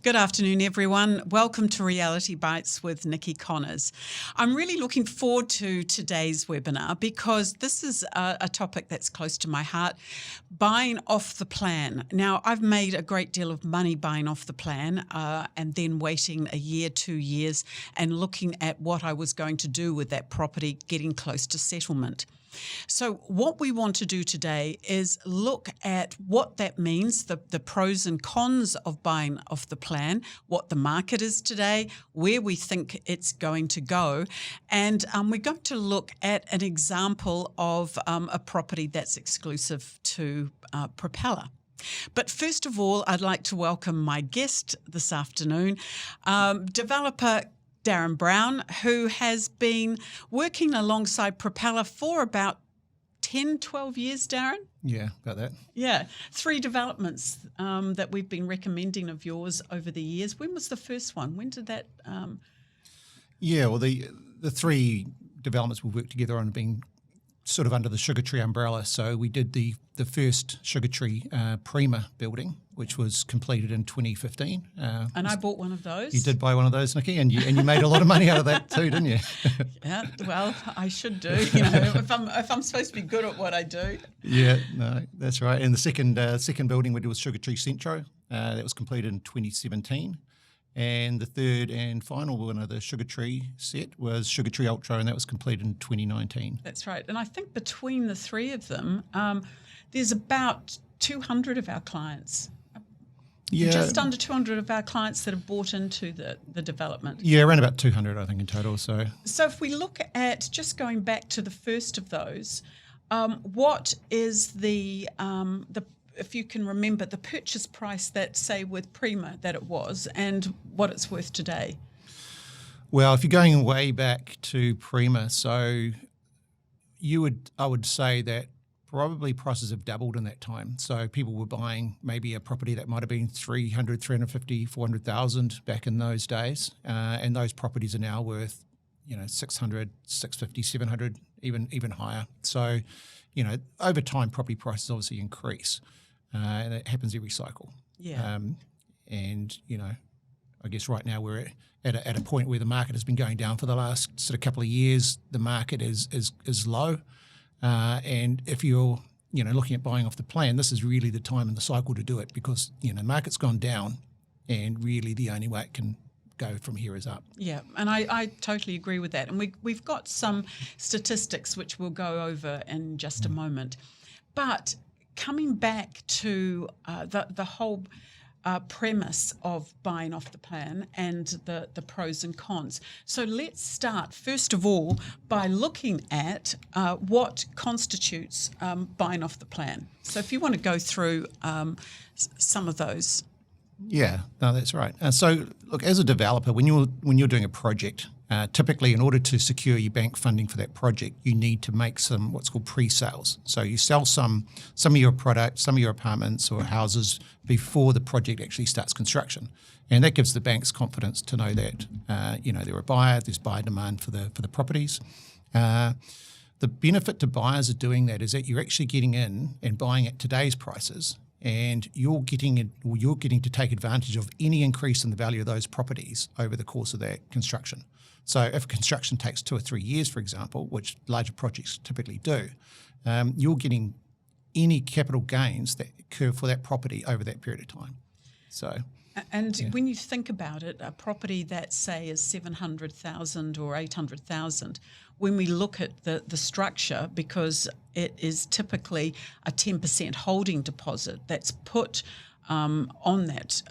Good afternoon, everyone. Welcome to Reality.Bites with Nikki Connors. I'm really looking forward to today's webinar because this is a topic that's close to my heart, buying off the plan. Now, I've made a great deal of money buying off the plan and then waiting a year, 2 years, and looking at what I was going to do with that property getting close to settlement. So what we want to do today is look at what that means, the pros and cons of buying off the plan, what the market is today, where we think it's going to go, and we're going to look at an example of a property that's exclusive to Propeller. But first of all, I'd like to welcome my guest this afternoon, developer Darren Brown, who has been working alongside Propeller for about 10, 12 years, Darren? Yeah, about that. Yeah, 3 developments that we've been recommending of yours over the years. When was the first one? When did that? Yeah, well, the 3 developments we've worked together on have been sort of under the Sugar Tree umbrella. So we did the first Sugar Tree Prima building, which was completed in 2015. And I bought one of those. You did buy one of those, Nikki, and you made a lot of money out of that too, didn't you? Yeah, well, I should do. You know, if I'm supposed to be good at what I do. Yeah, no, that's right. And the second building we did was Sugar Tree Centro. That was completed in 2017. And the third and final one of the Sugar Tree set was Sugar Tree Ultra, and that was completed in 2019. That's right. And I think between the 3 of them, there's about 200 of our clients. Yeah. Just under 200 of our clients that have bought into the development. Yeah, around about 200, I think, in total. So if we look at just going back to the first of those, what is the if you can remember the purchase price that, say, with Prima that it was and what it's worth today? Well, if you're going way back to Prima, so I would say that probably prices have doubled in that time. So people were buying maybe a property that might have been 300, 350, 400,000 back in those days. And those properties are now worth, 600, 650, 700, even higher. So, over time, property prices obviously increase. And it happens every cycle. Yeah. I guess right now we're at a point where the market has been going down for the last sort of couple of years. The market is low. And if you're, looking at buying off the plan, this is really the time in the cycle to do it because, the market's gone down and really the only way it can go from here is up. Yeah, and I totally agree with that. And we've got some statistics which we'll go over in just a moment. But coming back to the whole premise of buying off the plan and the pros and cons. So let's start, first of all, by looking at what constitutes buying off the plan. So if you want to go through some of those. Yeah, no, that's right. So look, as a developer, when you're doing a project, typically in order to secure your bank funding for that project, you need to make some what's called pre-sales. So you sell some of your products, some of your apartments or houses before the project actually starts construction. And that gives the banks confidence to know that, they're a buyer, there's buyer demand for the properties. The benefit to buyers of doing that is that you're actually getting in and buying at today's prices, and you're getting to take advantage of any increase in the value of those properties over the course of that construction. So if construction takes 2 or 3 years, for example, which larger projects typically do, you're getting any capital gains that occur for that property over that period of time. So, and when you think about it, a property that, say, is 700,000 or 800,000, when we look at the structure, because it is typically a 10% holding deposit that's put on that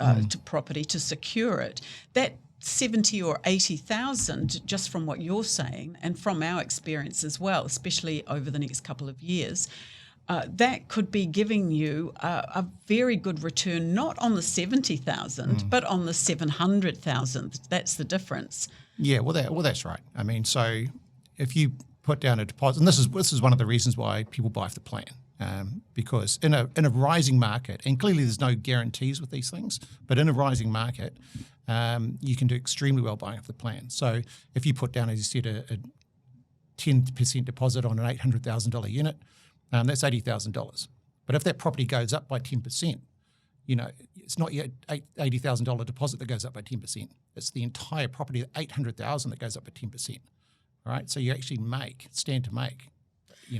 property to secure it, that 70 or 80,000, just from what you're saying and from our experience as well, especially over the next couple of years, that could be giving you a very good return, not on the 70,000, but on the 700,000. That's the difference. Yeah, well, that's right. I mean, so if you put down a deposit, and this is one of the reasons why people buy off the plan, because in a rising market, and clearly there's no guarantees with these things, but in a rising market, you can do extremely well buying off the plan. So if you put down, as you said, a 10% deposit on an $800,000 unit, that's $80,000. But if that property goes up by 10%, it's not your $80,000 deposit that goes up by 10%. It's the entire property, $800,000 that goes up by 10%. All right, so you actually stand to make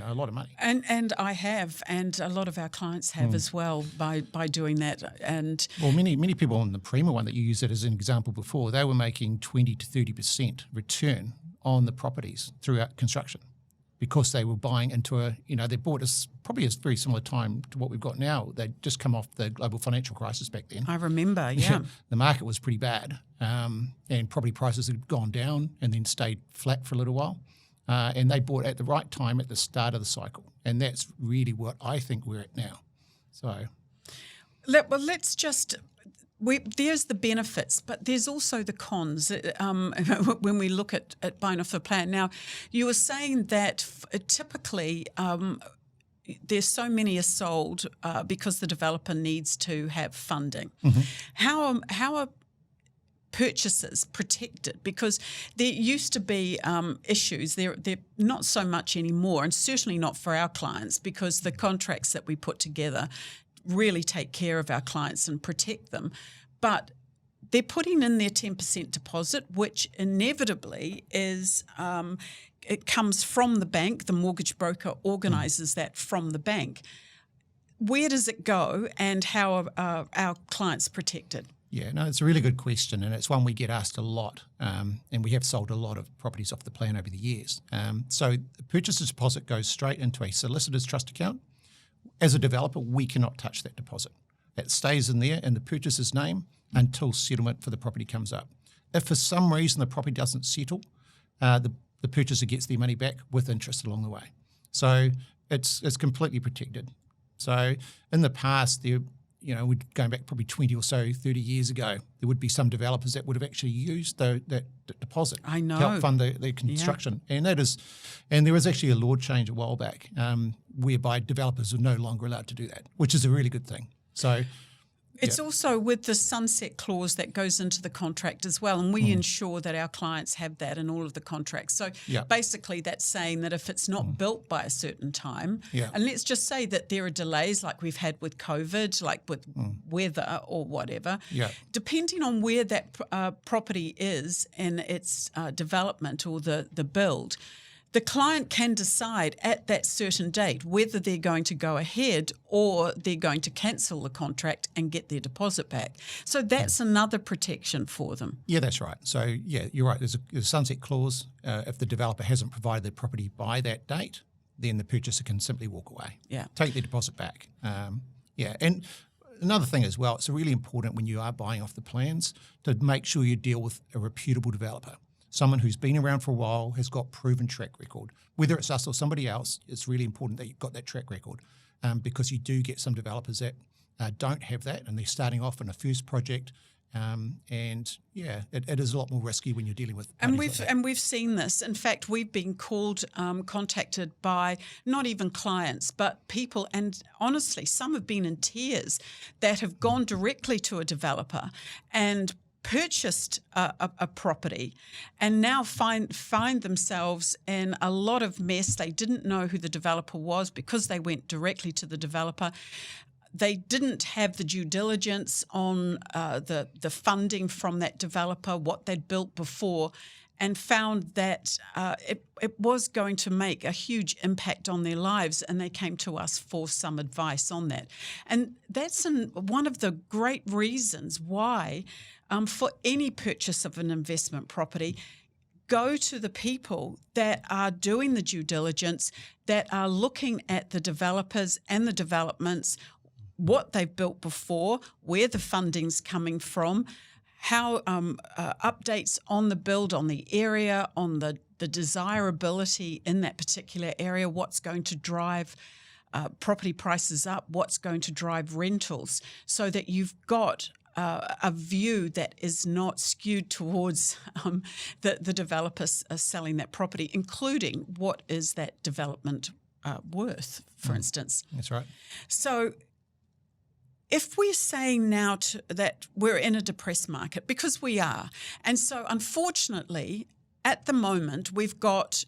a lot of money. And I have, and a lot of our clients have as well by doing that. And well, many people on the Prima one that you used it as an example before, they were making 20 to 30% return on the properties throughout construction because they were buying into they bought us probably a very similar time to what we've got now. They'd just come off the global financial crisis back then. I remember, yeah. The market was pretty bad, and property prices had gone down and then stayed flat for a little while. And they bought at the right time at the start of the cycle. And that's really what I think we're at now. So, let's just... there's the benefits, but there's also the cons when we look at buying off the plan. Now, you were saying that typically there's so many are sold because the developer needs to have funding. Mm-hmm. How are purchases protected? Because there used to be issues. They're not so much anymore, and certainly not for our clients, because the contracts that we put together really take care of our clients and protect them. But they're putting in their 10% deposit, which inevitably is it comes from the bank. The mortgage broker organises that from the bank. Where does it go, and how are our clients protected? Yeah, no, it's a really good question, and it's one we get asked a lot, and we have sold a lot of properties off the plan over the years. So the purchaser's deposit goes straight into a solicitor's trust account. As a developer, we cannot touch that deposit. It stays in there in the purchaser's name until settlement for the property comes up. If for some reason the property doesn't settle, the purchaser gets their money back with interest along the way. So it's completely protected. So in the past, we're going back probably 20 or so, 30 years ago, there would be some developers that would have actually used that deposit to help fund their construction. Yeah. And there was actually a law change a while back whereby developers are no longer allowed to do that, which is a really good thing. So it's also with the sunset clause that goes into the contract as well, and we ensure that our clients have that in all of the contracts. So basically that's saying that if it's not built by a certain time, and let's just say that there are delays like we've had with COVID, like with weather or whatever, depending on where that property is in its development or the build, the client can decide at that certain date whether they're going to go ahead or they're going to cancel the contract and get their deposit back. So that's another protection for them. Yeah, that's right. So, you're right. There's a sunset clause. If the developer hasn't provided the property by that date, then the purchaser can simply walk away, take their deposit back. And another thing as well, it's really important when you are buying off the plans to make sure you deal with a reputable developer. Someone who's been around for a while, has got proven track record. Whether it's us or somebody else, it's really important that you've got that track record because you do get some developers that don't have that and they're starting off in a first project. It is a lot more risky when you're dealing with we've seen this. In fact, we've been contacted by not even clients, but people, and honestly, some have been in tears that have gone directly to a developer and purchased a property and now find themselves in a lot of mess. They didn't know who the developer was because they went directly to the developer. They didn't have the due diligence on the funding from that developer, what they'd built before, and found that it was going to make a huge impact on their lives, and they came to us for some advice on that. And that's one of the great reasons why for any purchase of an investment property, go to the people that are doing the due diligence, that are looking at the developers and the developments, what they've built before, where the funding's coming from, how updates on the build, on the area, on the desirability in that particular area, what's going to drive property prices up, what's going to drive rentals, so that you've got a view that is not skewed towards the developers selling that property, including what is that development worth, for instance. That's right. So if we're saying now that we're in a depressed market, because we are, and so unfortunately at the moment we've got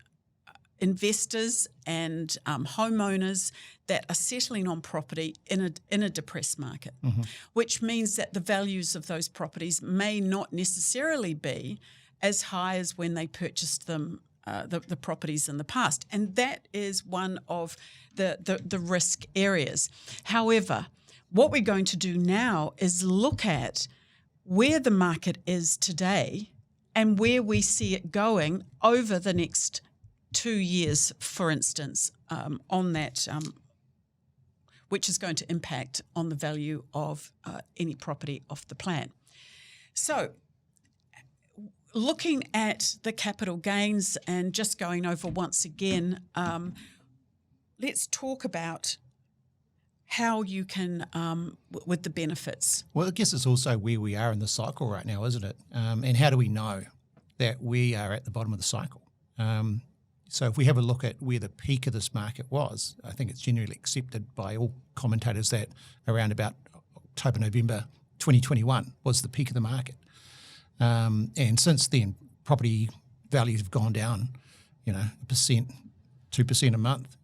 investors and homeowners that are settling on property in a depressed market, which means that the values of those properties may not necessarily be as high as when they purchased them, the properties in the past. And that is one of the risk areas. However, what we're going to do now is look at where the market is today and where we see it going over the next 2 years, for instance, on that, which is going to impact on the value of any property off the plan. So looking at the capital gains and just going over once again, let's talk about how you can, with the benefits. Well, I guess it's also where we are in the cycle right now, isn't it? And how do we know that we are at the bottom of the cycle? So if we have a look at where the peak of this market was, I think it's generally accepted by all commentators that around about October, November 2021 was the peak of the market. And since then, property values have gone down, 1%, 2% a month,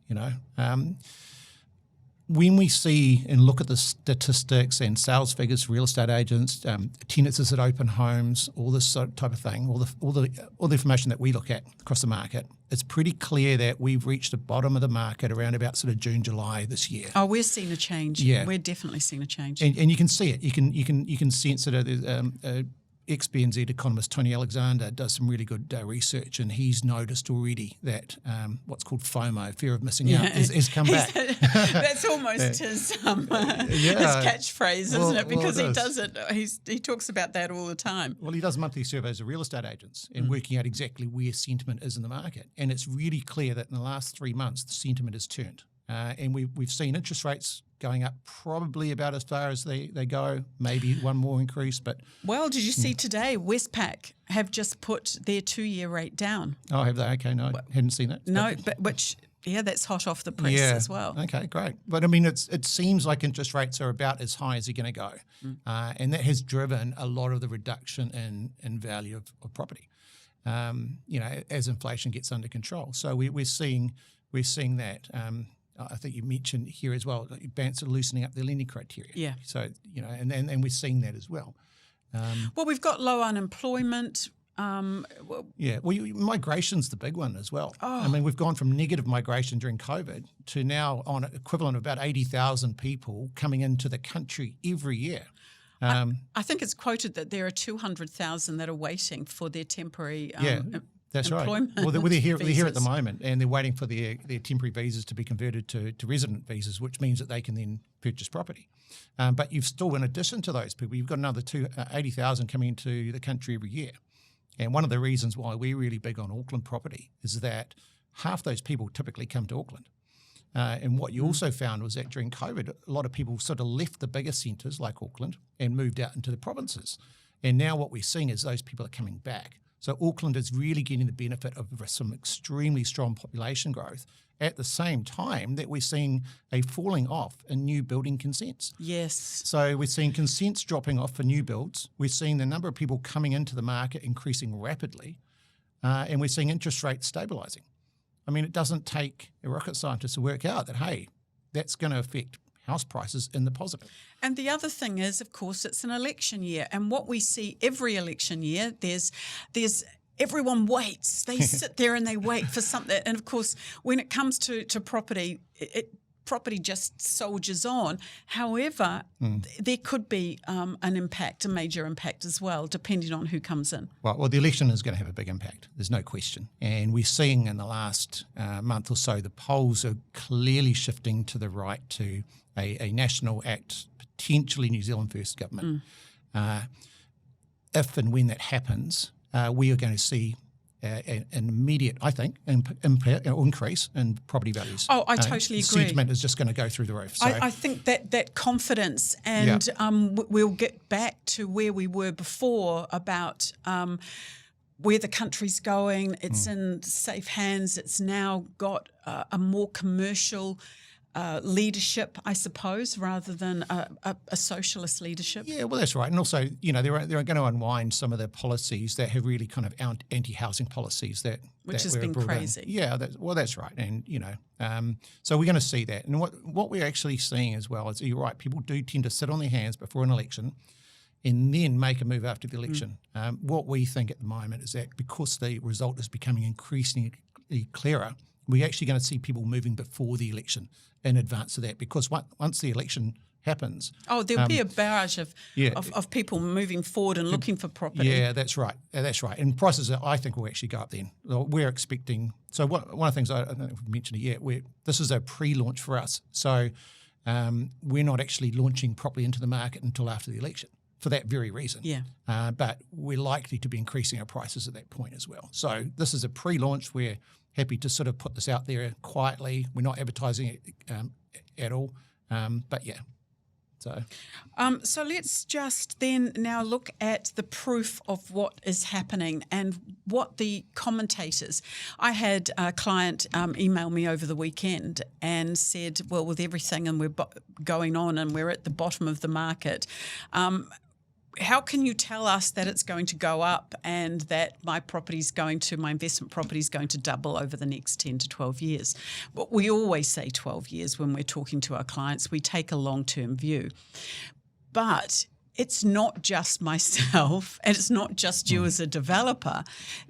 When we see and look at the statistics and sales figures for real estate agents, tenancies at open homes, all this sort of type of thing, all the information that we look at across the market, it's pretty clear that we've reached the bottom of the market around about sort of June, July this year. Oh, we're seeing a change. Yeah, we're definitely seeing a change, and you can see it. You can sense it. Ex-BNZ economist Tony Alexander does some really good research, and he's noticed already that what's called FOMO, fear of missing out, has come back. That's almost his catchphrase, isn't it? Because he does it. He talks about that all the time. Well, he does monthly surveys of real estate agents and working out exactly where sentiment is in the market, and it's really clear that in the last 3 months the sentiment has turned, and we've seen interest rates going up probably about as far as they go, maybe one more increase. But well, did you see today Westpac have just put their 2-year rate down? Oh, have they? Okay, no, I hadn't seen that. No, but that's hot off the press as well. Okay, great. But I mean, it seems like interest rates are about as high as they're going to go, and that has driven a lot of the reduction in value of property. As inflation gets under control. So we're seeing that. I think you mentioned here as well, banks are loosening up their lending criteria. Yeah. So, and we're seeing that as well. Well, we've got low unemployment. Migration's the big one as well. Oh. I mean, we've gone from negative migration during COVID to now on an equivalent of about 80,000 people coming into the country every year. I think it's quoted that there are 200,000 that are waiting for their temporary That's right. Well, they're here at the moment, and they're waiting for their temporary visas to be converted to resident visas, which means that they can then purchase property. But you've still, in addition to those people, you've got another 80,000 coming into the country every year. And one of the reasons why we're really big on Auckland property is that half those people typically come to Auckland. And what you also found was that during COVID, a lot of people sort of left the bigger centres like Auckland and moved out into the provinces. And now what we're seeing is those people are coming back. So Auckland is really getting the benefit of some extremely strong population growth at the same time that we're seeing a falling off in new building consents. Yes. So we're seeing consents dropping off for new builds. We're seeing the number of people coming into the market increasing rapidly, and we're seeing interest rates stabilising. I mean, it doesn't take a rocket scientist to work out that, hey, that's going to affect house prices in the positive. And the other thing is, of course, it's an election year. And what we see every election year, there's everyone waits. They sit there and they wait for something. And, of course, when it comes to property, property just soldiers on. However, there could be an impact, a major impact as well, depending on who comes in. Well, the election is going to have a big impact. There's no question. And we're seeing in the last month or so, the polls are clearly shifting to the right to a national act, potentially New Zealand First government. If and when that happens, we are going to see an immediate, I think, increase in property values. Oh, I totally agree. Sentiment is just going to go through the roof. So, I think that confidence, and we'll get back to where we were before about where the country's going. It's in safe hands. It's now got a more commercial leadership, I suppose, rather than a socialist leadership. Yeah, well, that's right. And also, they're going to unwind some of the policies that have really kind of anti-housing policies Which has were been brought in. crazy. Yeah, that's right. And, so we're going to see that. And what we're actually seeing as well is, you're right, people do tend to sit on their hands before an election and then make a move after the election. What we think at the moment is that because the result is becoming increasingly clearer, we're actually going to see people moving before the election in advance of that, because once the election happens... Oh, there'll be a barrage of people moving forward and looking for property. Yeah, that's right. That's right. And prices, I think, will actually go up then. We're expecting... So one of the things, I don't know if we've mentioned it yet, this is a pre-launch for us. So we're not actually launching properly into the market until after the election for that very reason. Yeah. But we're likely to be increasing our prices at that point as well. So this is a pre-launch. We're happy to sort of put this out there quietly. We're not advertising it at all. But yeah. So let's just then now look at the proof of what is happening and what the commentators. I had a client email me over the weekend and said, well, with everything and we're going on and we're at the bottom of the market, how can you tell us that it's going to go up and that my investment property is going to double over the next 10 to 12 years? Well, we always say 12 years when we're talking to our clients. We take a long-term view. But it's not just myself and it's not just you as a developer.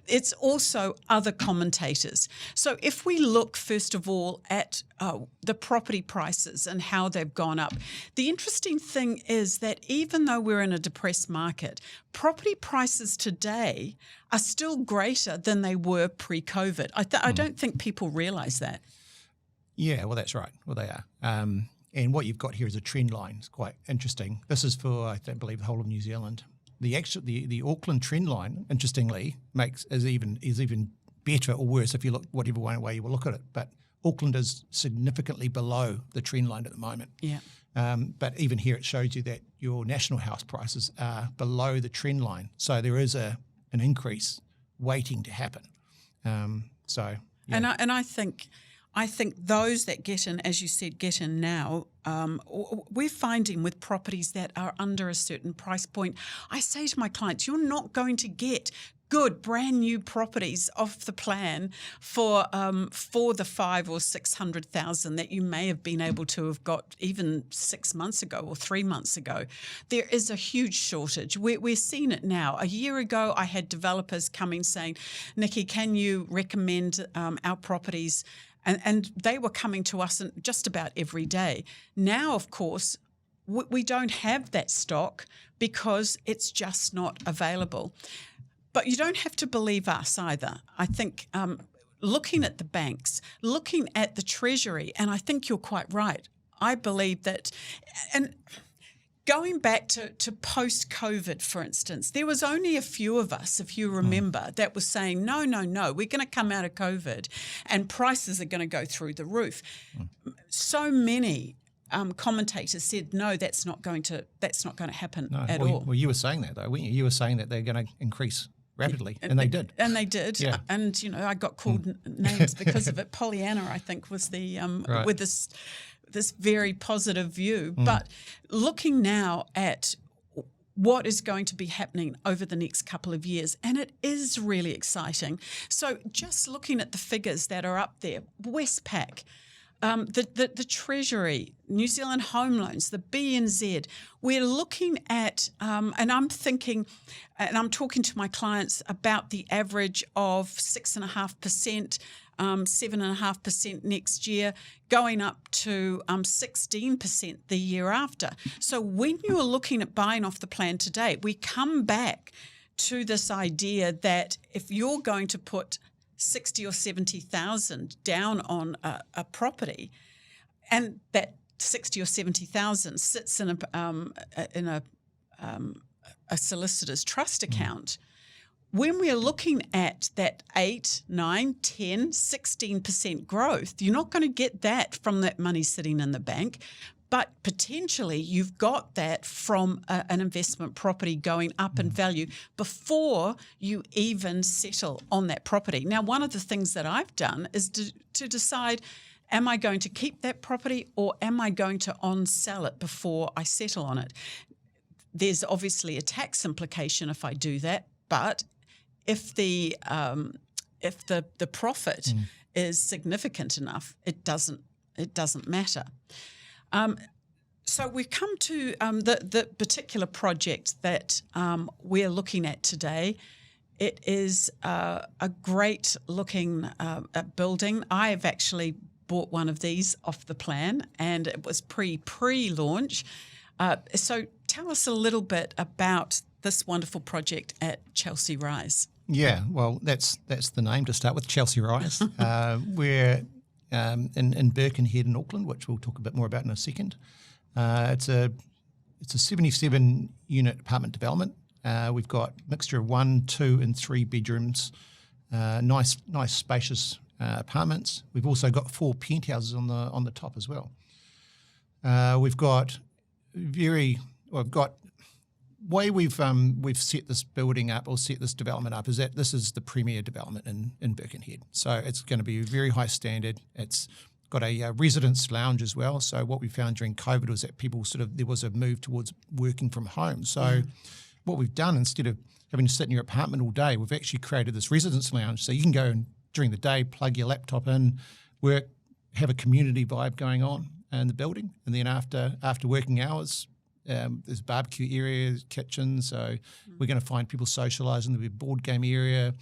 It's also other commentators. So if we look, first of all, at the property prices and how they've gone up, the interesting thing is that even though we're in a depressed market, property prices today are still greater than they were pre-COVID. I don't think people realise that. Yeah, well, that's right. Well, they are. And what you've got here is a trend line. It's quite interesting. This is for, I believe, the whole of New Zealand. The Auckland trend line, interestingly, is even better or worse if you look whatever way you will look at it. But Auckland is significantly below the trend line at the moment. Yeah. But even here, it shows you that your national house prices are below the trend line. So there is an increase waiting to happen. Yeah. And I think those that get in, as you said, get in now, we're finding with properties that are under a certain price point, I say to my clients, you're not going to get good brand new properties off the plan for the 500,000 or 600,000 that you may have been able to have got even 6 months ago or 3 months ago. There is a huge shortage. We're seeing it now. A year ago, I had developers coming saying, Nikki, can you recommend our properties? And they were coming to us just about every day. Now, of course, we don't have that stock because it's just not available. But you don't have to believe us either. I think looking at the banks, looking at the Treasury, and I think you're quite right. I believe that, and going back to post-COVID, for instance, there was only a few of us, if you remember, that was saying, no, we're going to come out of COVID and prices are going to go through the roof. So many commentators said, no, that's not going to happen at all. Well, you were saying that, though, weren't you? You were saying that they're going to increase rapidly, and they did. And they did. Yeah. And, I got called names because of it. Pollyanna, I think, was the right. With this very positive view. But looking now at what is going to be happening over the next couple of years, and it is really exciting. So just looking at the figures that are up there, Westpac, the Treasury, New Zealand Home Loans, the BNZ, we're looking at, and I'm thinking, and I'm talking to my clients about the average of 6.5%, 7.5% next year, going up to 16% the year after. So when you're looking at buying off the plan today, we come back to this idea that if you're going to put 60 or 70,000 down on a property, and that 60 or 70,000 sits in a solicitor's trust account. When we're looking at that 8, 9, 10, 16% growth, you're not going to get that from that money sitting in the bank. But potentially you've got that from an investment property going up in value before you even settle on that property. Now, one of the things that I've done is to decide, Am I going to keep that property or am I going to on-sell it before I settle on it? There's obviously a tax implication if I do that, but if the profit is significant enough, it doesn't matter. So we've come to the particular project that we're looking at today. It is a great looking building. I have actually bought one of these off the plan, and it was pre-launch. So tell us a little bit about this wonderful project at Chelsea Rise. Yeah, well, that's the name to start with, Chelsea Rise. We're in Birkenhead in Auckland, which we'll talk a bit more about in a second. It's a 77 unit apartment development. We've got a mixture of 1, 2 and 3 bedrooms, nice spacious apartments. We've also got 4 penthouses on the top as well. We've got way we've set this building up or set this development up is that this is the premier development in Birkenhead. So it's going to be very high standard. It's got a residence lounge as well. So what we found during COVID was that people there was a move towards working from home. So what we've done, instead of having to sit in your apartment all day, we've actually created this residence lounge. So you can go and during the day, plug your laptop in, work, have a community vibe going on in the building. And then after working hours, there's barbecue areas, kitchens. So we're going to find people socialising. There'll be a board game area,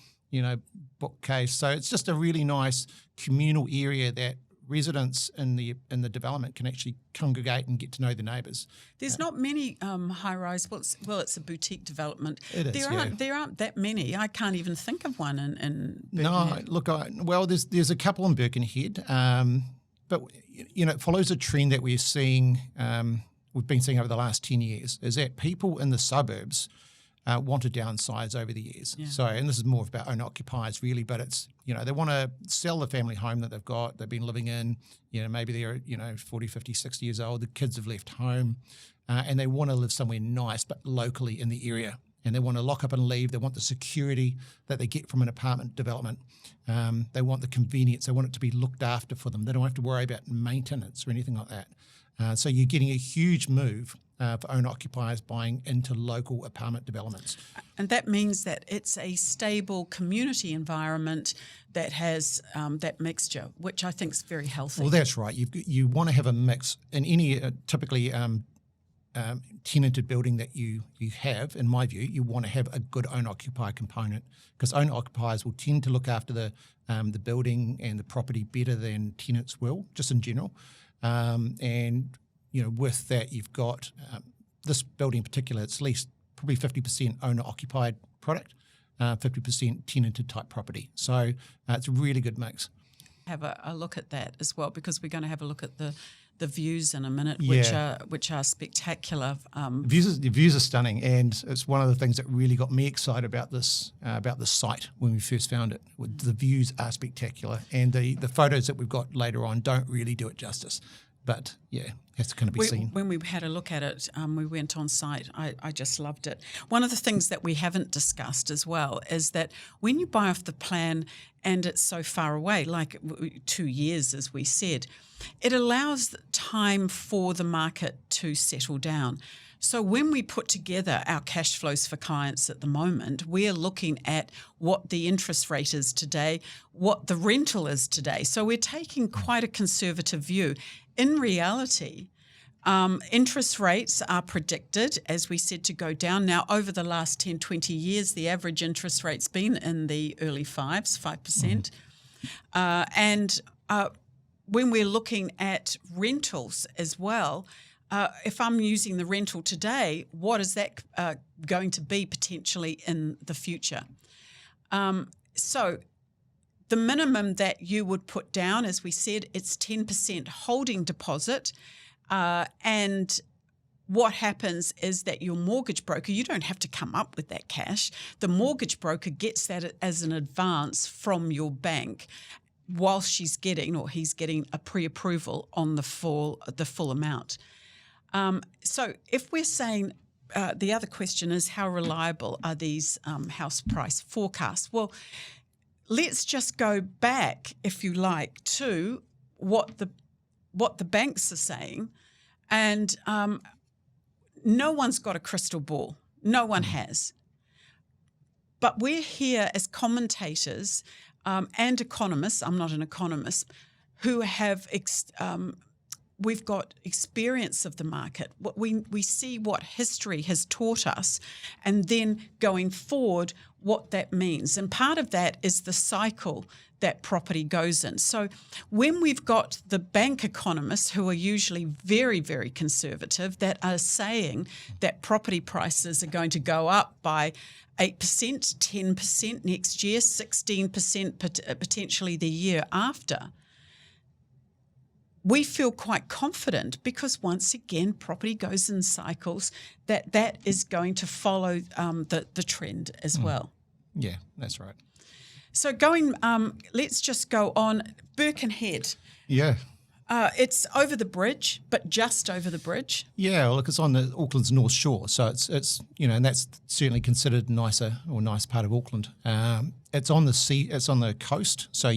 bookcase. So it's just a really nice communal area that residents in the development can actually congregate and get to know the neighbours. There's not many high-rise. Well, it's a boutique development. It is, There aren't that many. I can't even think of one in Birkenhead. No, look, there's a couple in Birkenhead, but it follows a trend that we're seeing. We've been seeing over the last 10 years is that people in the suburbs want to downsize over the years. Yeah. So, and this is more about owner-occupiers really, but it's, they want to sell the family home that they've been living in, maybe they're, 40, 50, 60 years old, the kids have left home, and they want to live somewhere nice, but locally in the area. And they want to lock up and leave. They want the security that they get from an apartment development. They want the convenience. They want it to be looked after for them. They don't have to worry about maintenance or anything like that. So you're getting a huge move for owner-occupiers buying into local apartment developments. And that means that it's a stable community environment that has that mixture, which I think is very healthy. Well, that's right. You want to have a mix. In any typically tenanted building that you have, in my view, you want to have a good owner-occupier component because owner-occupiers will tend to look after the building and the property better than tenants will, just in general. And with that, you've got this building in particular, it's leased probably 50% owner-occupied product, 50% tenanted type property. So it's a really good mix. Have a look at that as well, because we're going to have a look at the views in a minute, which are spectacular. The views are stunning, and it's one of the things that really got me excited about the site when we first found it. The views are spectacular, and the photos that we've got later on don't really do it justice. But yeah, has to kind of be seen. When we had a look at it, we went on site. I just loved it. One of the things that we haven't discussed as well is that when you buy off the plan and it's so far away, like 2 years, as we said, it allows time for the market to settle down. So when we put together our cash flows for clients at the moment, we're looking at what the interest rate is today, what the rental is today. So we're taking quite a conservative view. In reality, interest rates are predicted, as we said, to go down. Now, over the last 10, 20 years, the average interest rate's been in the early 5%. And when we're looking at rentals as well, if I'm using the rental today, what is that going to be potentially in the future? So the minimum that you would put down, as we said, it's 10% holding deposit. And what happens is that your mortgage broker, you don't have to come up with that cash. The mortgage broker gets that as an advance from your bank whilst he's getting a pre-approval on the full amount. So if we're saying the other question is how reliable are these house price forecasts? Well, let's just go back, if you like, to what the banks are saying, and no one's got a crystal ball. No one has. But we're here as commentators and economists. I'm not an economist, who have we've got experience of the market. We see what history has taught us, and then going forward, what that means. And part of that is the cycle that property goes in. So when we've got the bank economists, who are usually very, very conservative, that are saying that property prices are going to go up by 8%, 10% next year, 16% potentially the year after, we feel quite confident, because once again, property goes in cycles, that is going to follow the trend as well. Yeah, that's right. So let's just go on. Birkenhead. Yeah. It's over the bridge, but just over the bridge. Yeah, well, look, it's on the Auckland's North Shore, so it's and that's certainly considered nice part of Auckland. It's on the sea, it's on the coast, so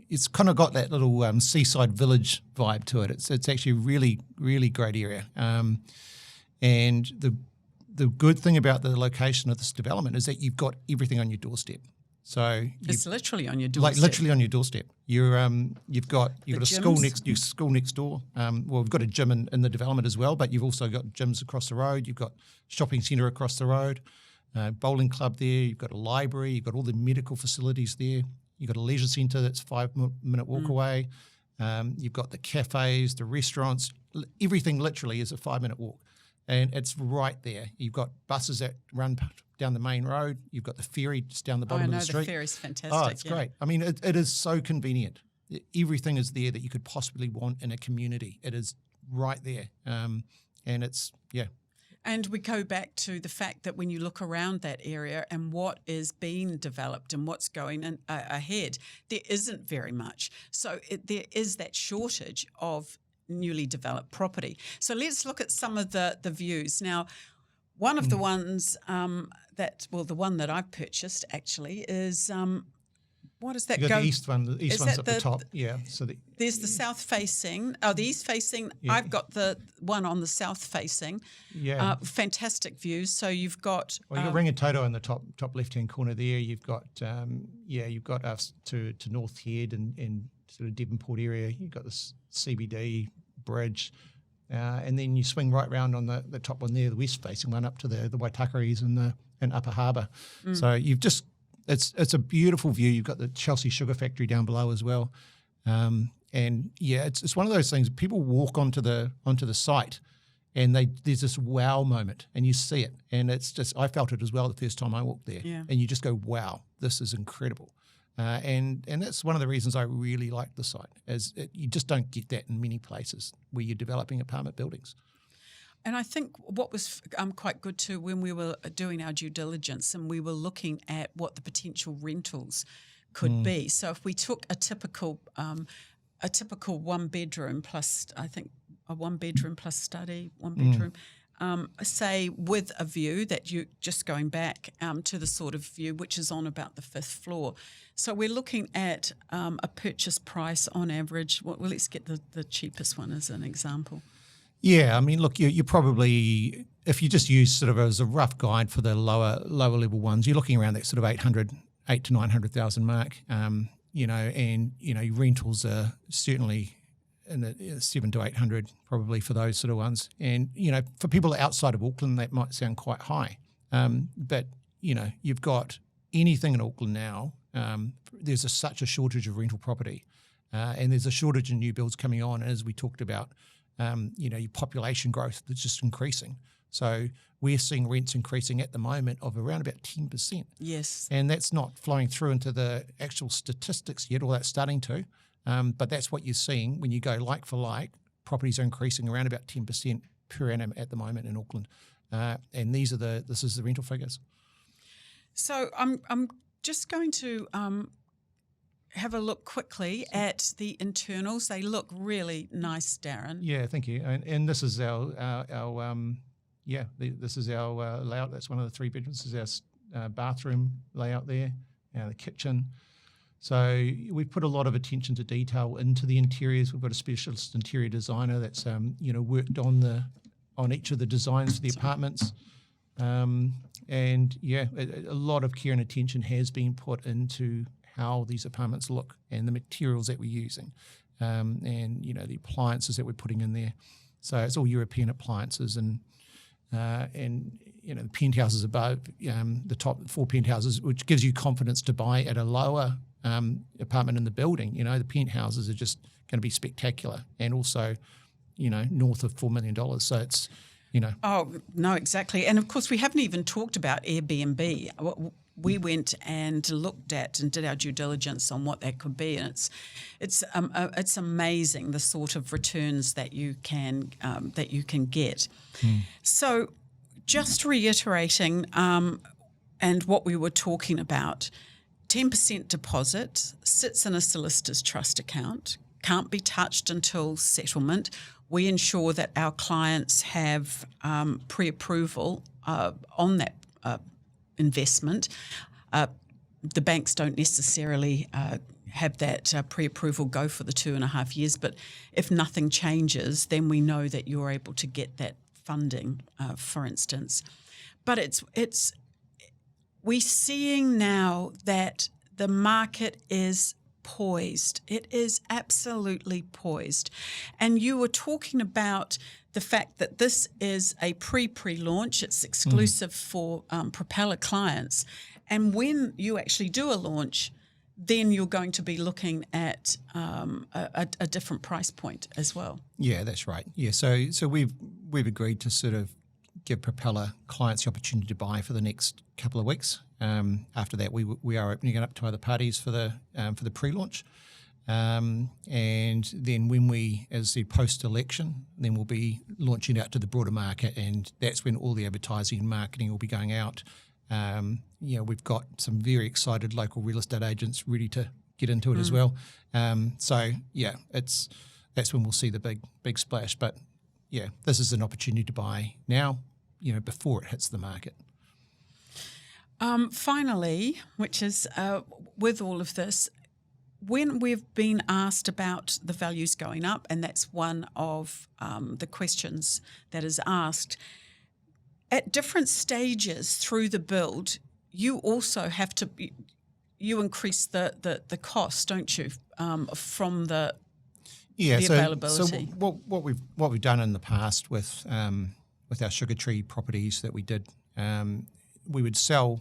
it's kind of got that little seaside village vibe to it. It's actually a really, really great area. And the good thing about the location of this development is that you've got everything on your doorstep. So it's literally on your doorstep. Like literally on your doorstep. You've got a school next door. We've got a gym in the development as well, but you've also got gyms across the road. You've got shopping centre across the road, bowling club there. You've got a library. You've got all the medical facilities there. You've got a leisure centre that's 5-minute walk away. You've got the cafes, the restaurants. Everything literally is a 5-minute walk. And it's right there. You've got buses that run down the main road. You've got the ferry just down the bottom of the street. The ferry's fantastic. Oh, it's great. I mean, it is so convenient. Everything is there that you could possibly want in a community. It is right there. And it's, yeah. And we go back to the fact that when you look around that area and what is being developed and what's going ahead, there isn't very much. So there is that shortage of newly developed property. So let's look at some of the views. Now, one of the ones the one that I've purchased actually is what does that go? The east one. The east one's at the top. Yeah. So there's the south facing. Oh, the east facing. Yeah. I've got the one on the south facing. Yeah. Fantastic views. So you've got. Well, you've got Rangitoto in the top left hand corner there. You've got you've got us to North Head and sort of Devonport area. You've got this CBD bridge. And then you swing right round on the top one there, the west facing one, up to the Waitakaris and Upper Harbour. So you've just it's a beautiful view. You've got the Chelsea Sugar Factory down below as well, and yeah, it's one of those things. People walk onto the site, and there's this wow moment, and you see it, and it's just I felt it as well the first time I walked there, and you just go, wow, this is incredible. And that's one of the reasons I really like the site, is you just don't get that in many places where you're developing apartment buildings. And I think what was quite good too, when we were doing our due diligence and we were looking at what the potential rentals could be. So if we took a typical 1 bedroom plus, I think a 1 bedroom plus study, 1 bedroom. Say with a view that you just going back to the sort of view which is on about the 5th floor. So we're looking at a purchase price on average. Well, let's get the cheapest one as an example. Yeah, I mean, look, you probably, if you just use sort of as a rough guide for the lower level ones, you're looking around that sort of 800 to 900,000 mark. Rentals are certainly in the 700 to 800 probably for those sort of ones. And, for people outside of Auckland, that might sound quite high. But, you've got anything in Auckland now, there's such a shortage of rental property. And there's a shortage in new builds coming on, as we talked about, your population growth that's just increasing. So we're seeing rents increasing at the moment of around about 10%. Yes. And that's not flowing through into the actual statistics yet, or that's starting to. But that's what you're seeing when you go like for like. Properties are increasing around about 10% per annum at the moment in Auckland, and this is the rental figures. So I'm just going to have a look quickly at the internals. They look really nice, Darren. Yeah, thank you. And this is our this is our layout. That's one of the 3 bedrooms. This is our bathroom layout there, the kitchen. So we've put a lot of attention to detail into the interiors. We've got a specialist interior designer that's worked on each of the designs for the apartments. And yeah, a lot of care and attention has been put into how these apartments look and the materials that we're using, and the appliances that we're putting in there. So it's all European appliances, and the penthouses above, the top 4 penthouses, which gives you confidence to buy at a lower apartment in the building. The penthouses are just going to be spectacular, and also, north of $4 million. So it's, Oh, no, exactly. And of course, we haven't even talked about Airbnb. We went and looked at and did our due diligence on what that could be, and it's amazing the sort of returns that you can get. So, just reiterating, and what we were talking about, 10% deposit sits in a solicitor's trust account, can't be touched until settlement. We ensure that our clients have pre-approval on that investment. The banks don't necessarily have that pre-approval go for the 2.5 years, but if nothing changes, then we know that you're able to get that funding, for instance. But we're seeing now that the market is poised. It is absolutely poised. And you were talking about the fact that this is a pre-launch. It's exclusive for Propeller clients. And when you actually do a launch, then you're going to be looking at a different price point as well. Yeah, that's right. Yeah, so we've agreed to sort of give Propeller clients the opportunity to buy for the next couple of weeks. After that, we are opening it up to other parties for the pre-launch, and then when we, as the post-election, then we'll be launching out to the broader market, and that's when all the advertising and marketing will be going out. We've got some very excited local real estate agents ready to get into it as well. So yeah, that's when we'll see the big splash. But yeah, this is an opportunity to buy now, before it hits the market. Finally, which is with all of this, when we've been asked about the values going up, and that's one of the questions that is asked, at different stages through the build, you also have to you increase the cost, don't you, from the availability? So what we've done in the past with our sugar tree properties that we did, we would sell,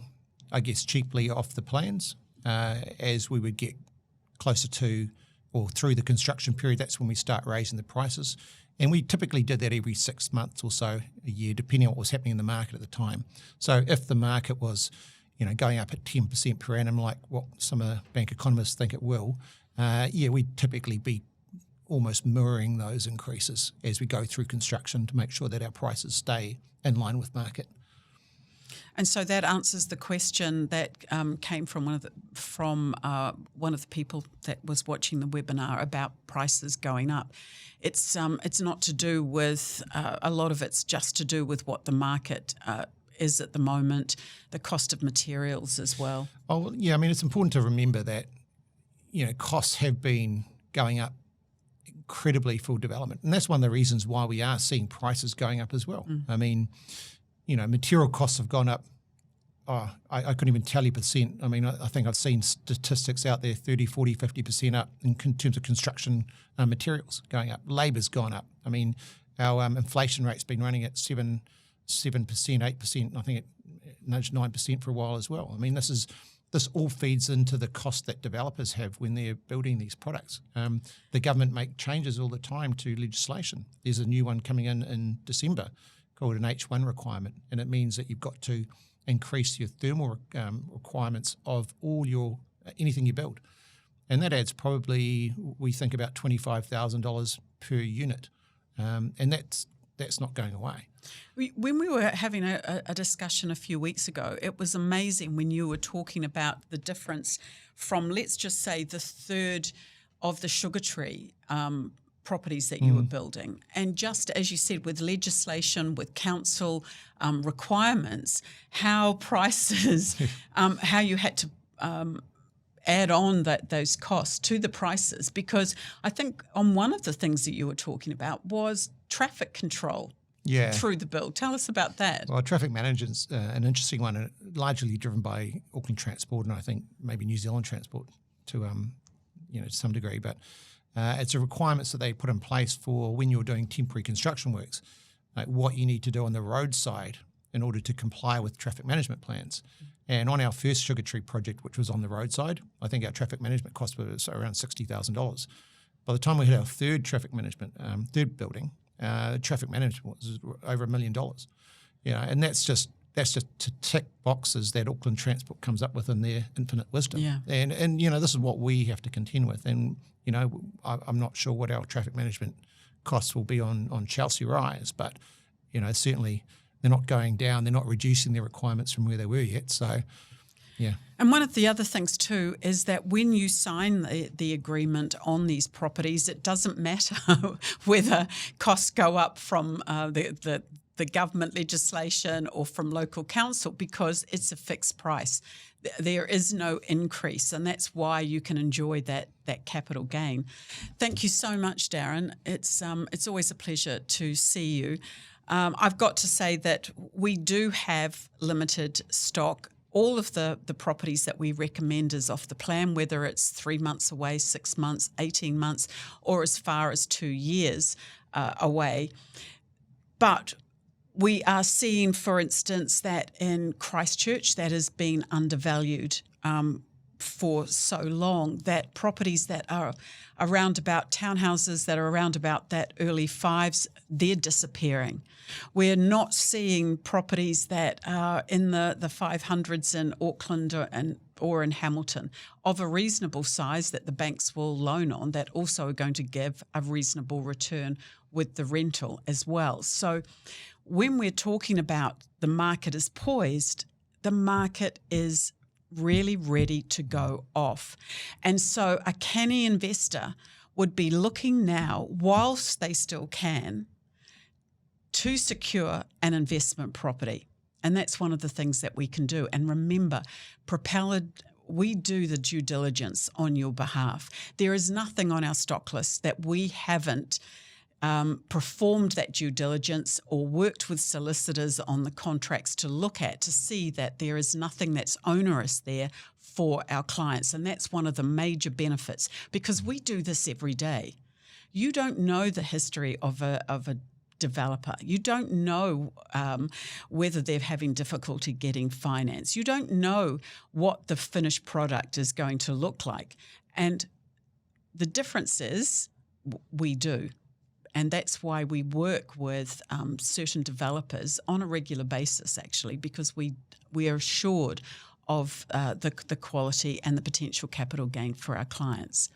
I guess, cheaply off the plans as we would get closer to or through the construction period. That's when we start raising the prices. And we typically did that every 6 months or so, a year, depending on what was happening in the market at the time. So if the market was, going up at 10% per annum, like what some of the bank economists think it will, we'd typically be almost mirroring those increases as we go through construction to make sure that our prices stay in line with market. And so that answers the question that came from one of the people that was watching the webinar about prices going up. It's not to do with a lot of it's just to do with what the market is at the moment, the cost of materials as well. Oh yeah, I mean, it's important to remember that costs have been going up incredibly for development, and that's one of the reasons why we are seeing prices going up as well. I mean, material costs have gone up. I couldn't even tell you percent. I mean, I think I've seen statistics out there, 30, 40, 50% up in terms of construction materials going up. Labour's gone up. I mean, our inflation rate's been running at 7%, 8%. I think it nudged 9% for a while as well. I mean, this all feeds into the cost that developers have when they're building these products. The government make changes all the time to legislation. There's a new one coming in December called an H1 requirement, and it means that you've got to increase your thermal requirements of anything you build. And that adds probably, we think, about $25,000 per unit. And that's not going away. When we were having a discussion a few weeks ago, it was amazing when you were talking about the difference from, let's just say, the third of the sugar tree properties that you were building. And just as you said, with legislation, with council requirements, how prices, how you had to add on those costs to the prices, because I think on one of the things that you were talking about was traffic control through the bill. Tell us about that. Well, traffic management's an interesting one, largely driven by Auckland Transport and I think maybe New Zealand Transport to some degree. But it's a requirements that they put in place for when you're doing temporary construction works, like what you need to do on the roadside in order to comply with traffic management plans. And on our first sugar tree project, which was on the roadside, I think our traffic management cost was around $60,000. By the time we hit our third traffic management, third building, traffic management was over $1 million. And that's just to tick boxes that Auckland Transport comes up with in their infinite wisdom. Yeah. And this is what we have to contend with. And I'm not sure what our traffic management costs will be on Chelsea Rise, but certainly they're not going down. They're not reducing their requirements from where they were yet. So, yeah. And one of the other things too is that when you sign the agreement on these properties, it doesn't matter whether costs go up from the government legislation or from local council, because it's a fixed price. There is no increase, and that's why you can enjoy that capital gain. Thank you so much, Darren. It's always a pleasure to see you. I've got to say that we do have limited stock. All of the properties that we recommend is off the plan, whether it's 3 months away, 6 months, 18 months, or as far as 2 years away. But we are seeing, for instance, that in Christchurch that has been undervalued for so long, that properties that are around about townhouses that are around about that early fives, they're disappearing. We're not seeing properties that are in the 500s in Auckland or in Hamilton of a reasonable size that the banks will loan on, that also are going to give a reasonable return with the rental as well. So when we're talking about the market is poised, the market is really ready to go off. And so a canny investor would be looking now, whilst they still can, to secure an investment property. And that's one of the things that we can do. And remember, Propeller, we do the due diligence on your behalf. There is nothing on our stock list that we haven't performed that due diligence or worked with solicitors on the contracts to look at, to see that there is nothing that's onerous there for our clients. And that's one of the major benefits, because we do this every day. You don't know the history of a developer. You don't know whether they're having difficulty getting finance. You don't know what the finished product is going to look like. And the difference is we do. And that's why we work with certain developers on a regular basis, actually, because we are assured of the quality and the potential capital gain for our clients.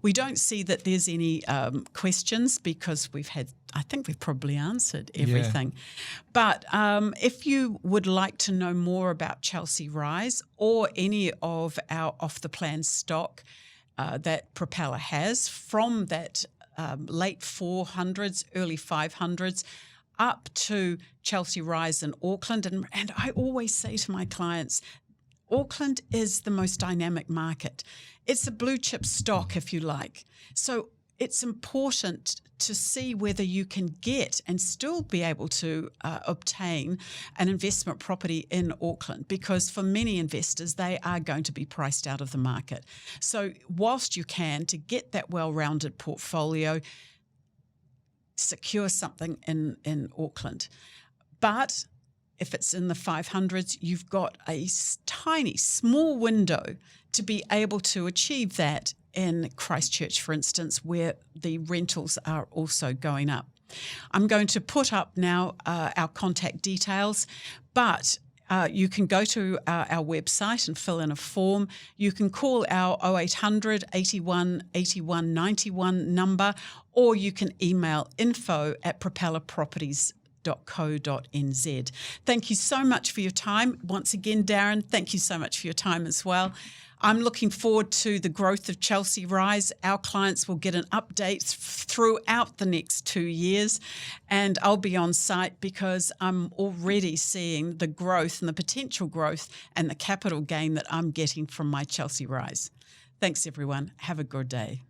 We don't see that there's any questions, because I think we've probably answered everything. Yeah. But if you would like to know more about Chelsea Rise or any of our off-the-plan stock that Propeller has from that late 400s, early 500s, up to Chelsea Rise in Auckland. And I always say to my clients, Auckland is the most dynamic market. It's a blue chip stock, if you like. So it's important to see whether you can get and still be able to obtain an investment property in Auckland, because for many investors, they are going to be priced out of the market. So whilst you can, to get that well-rounded portfolio, secure something in Auckland. But if it's in the 500s, you've got a tiny, small window to be able to achieve that in Christchurch, for instance, where the rentals are also going up. I'm going to put up now our contact details, but you can go to our website and fill in a form. You can call our 0800 81 81 91 number, or you can email info@propellerproperties.com. reality.bites.co.nz. Thank you so much for your time. Once again, Darren, thank you so much for your time as well. I'm looking forward to the growth of Chelsea Rise. Our clients will get an update throughout the next 2 years, and I'll be on site because I'm already seeing the growth and the potential growth and the capital gain that I'm getting from my Chelsea Rise. Thanks, everyone. Have a good day.